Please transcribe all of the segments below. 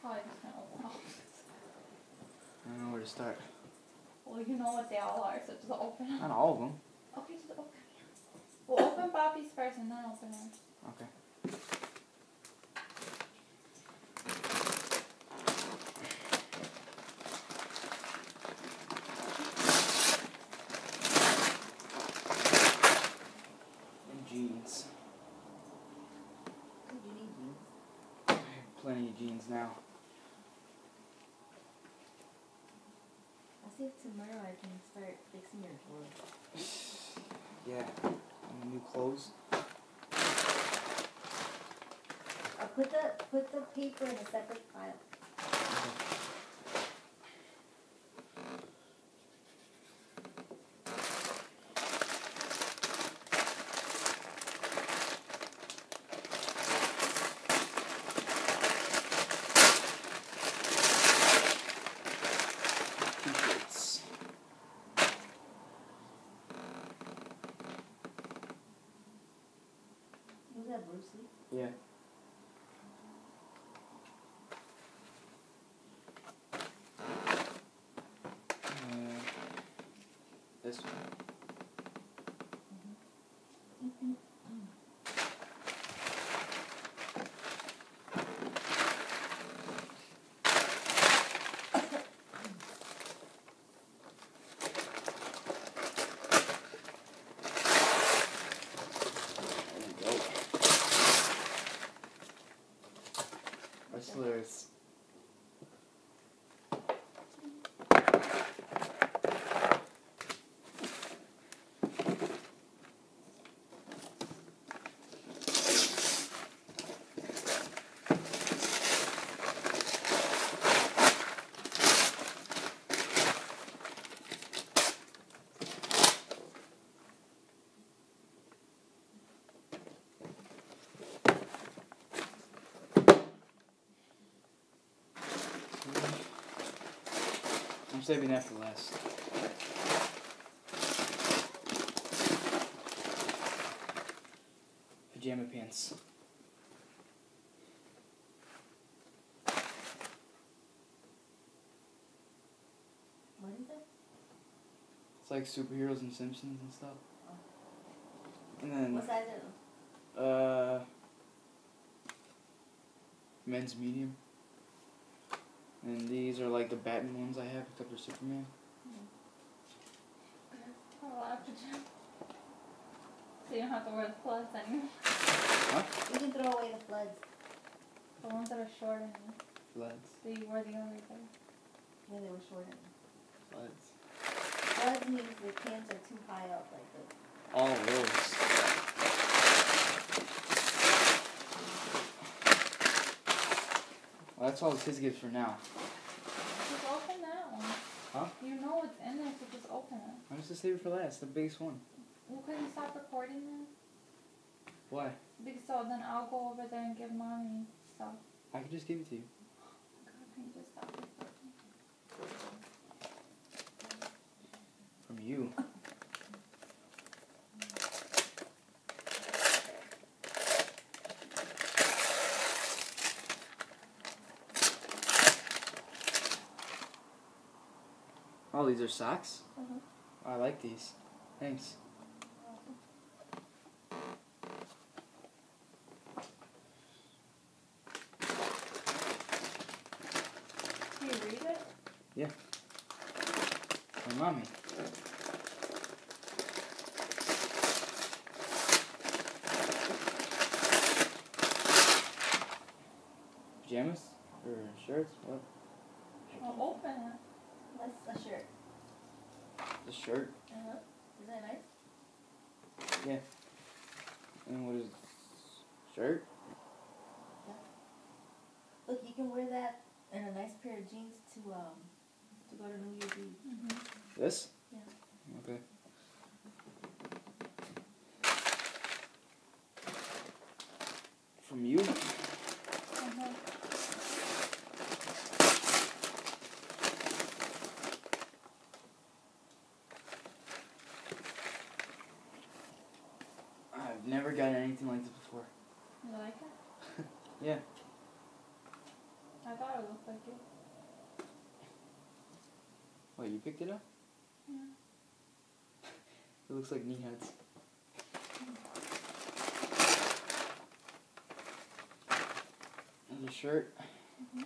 probably just gonna open all. I don't know where to start. Well, you know what they all are, so just open them. Not all of them. Okay, just open them. We'll open Bobby's first and then open yours. Okay. Jeans. Do you need jeans? I have plenty of jeans now. I'll see if tomorrow I can start fixing your clothes. Yeah. Any new clothes? I'll put the paper in a separate file. T-shirts. Was that Bruce Lee? Yeah. This one. Wrestlers. I'm saving that for last. Pajama pants. What is it? It's like superheroes and Simpsons and stuff. Oh. And then What size are those? Men's medium. And these are like the Batman ones I have, except for Superman. I'll have to do. So you don't have to wear the floods anymore. Huh? You can throw away the floods. The ones that are short and Floods. so you wear the other day. Yeah, they were shorter. Floods. Floods means the pants are too high up like this. All of those. Well, that's all the kids get for now. Just open that one. Huh? You know what's in there, so just open it. I'm just gonna save it for last, the biggest one. Well, can you stop recording then? Why? Because so then I'll go over there and give mommy stuff. I could just give it to you. God, can you just stop recording? From you. Oh, these are socks? I like these. Thanks. Can you read it? Yeah. My mommy. Pajamas? Or shirts? What? Well, open it. That's a shirt. The shirt? Uh-huh. Is that nice? Yeah. And what is shirt? Yeah. Look, you can wear that and a nice pair of jeans to go to New Year's Eve. This? Yeah. Okay. From you? I've never gotten anything like this before. You like it? Yeah. I've thought it looked like it. What, you picked it up? Yeah. It looks like knee heads. And the shirt. Mm-hmm.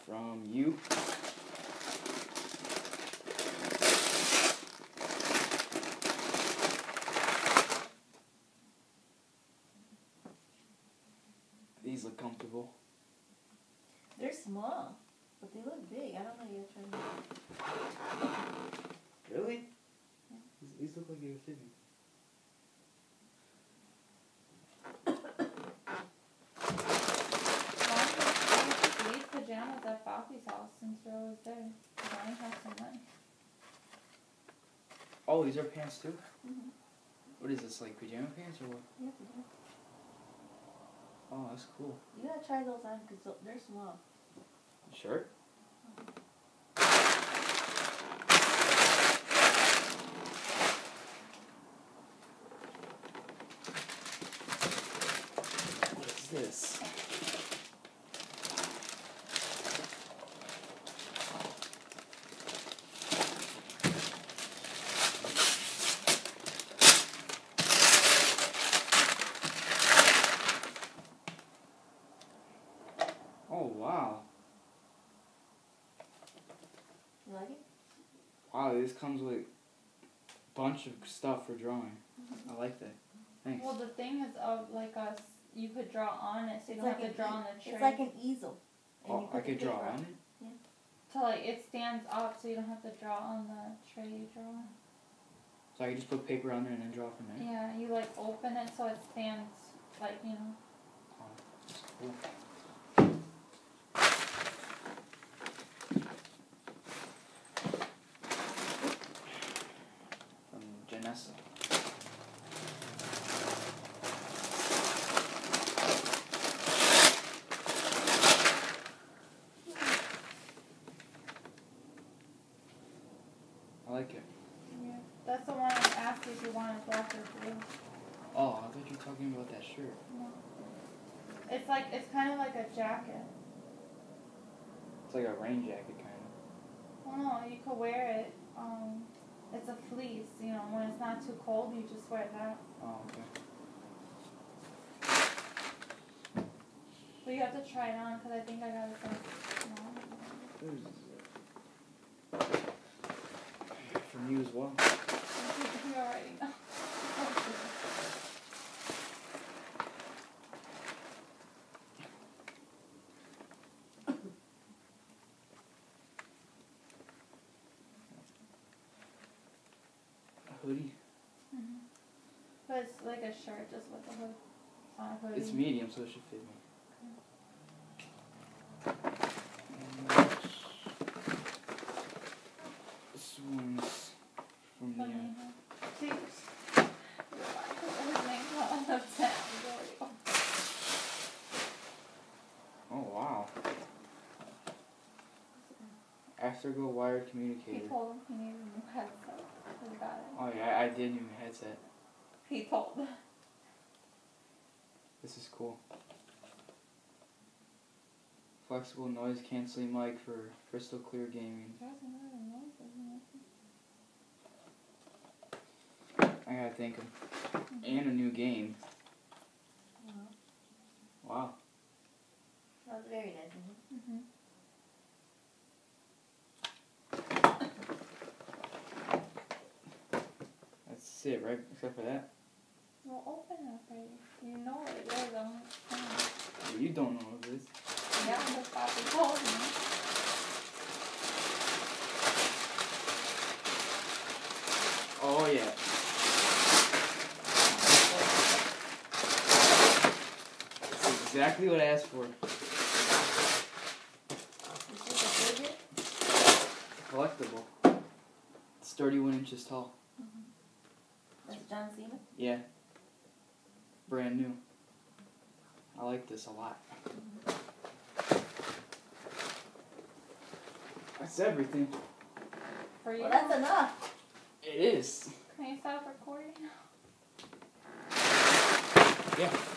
From you. These look comfortable. They're small, but they look big. I don't know yet. Trying Really? Yeah. These look like they would fit me. Leave pajamas at Bobby's house since you're always there. Because I only have some money. Oh, these are pants too? Mm-hmm. What is this, like pajama pants or what? Yeah, pajama. Oh, that's cool. You gotta try those on because they're small. Shirt? What is this? Oh, wow. You like it? Wow, this comes with a bunch of stuff for drawing. I like that. Thanks. Well, the thing is, like us, you could draw on it, so you It's don't like have to draw on the tray. It's like an easel. And you Oh, put I could the draw paper on it? Yeah. So like it stands up, so you don't have to draw on the tray you draw on. So I can just put paper on there and then draw from there? Yeah, you like open it so it stands like, you know. Oh, that's cool. From Janessa. I like it. Yeah. That's the one I asked you if you wanted black or blue. Oh, I thought you were talking about that shirt. No. It's like, it's kind of like a jacket. It's like a rain jacket, kind of. Well, no, you could wear it. It's a fleece, you know, when it's not too cold, you just wear that. Oh, okay. But you have to try it on, because I think I got it from, From you as well. you already know. A hoodie. Mm-hmm. But it's like a shirt just with a hood. It's not a hoodie. It's medium, so it should fit me. This one's from the. See, everything on the tab. Oh wow. Afterglow wired He communicator. told him he needed a new headset. He got it. Oh yeah, I did need a headset. He told him. This is cool. Flexible noise canceling mic for crystal clear gaming. I gotta thank him. And a new game. Wow. That was very nice. Mm-hmm. That's it, right? Except for that. Well, open it already. You know what it is. I'm Well, you don't know what it is. yeah, that's Bobby told me. Oh yeah. That's exactly what I asked for. Is this a fidget? Collectible. It's 31 inches tall. That's John Cena? Yeah. Brand new. I like this a lot. That's everything. For you. Well, that's enough. It is. Can you stop recording? Yeah.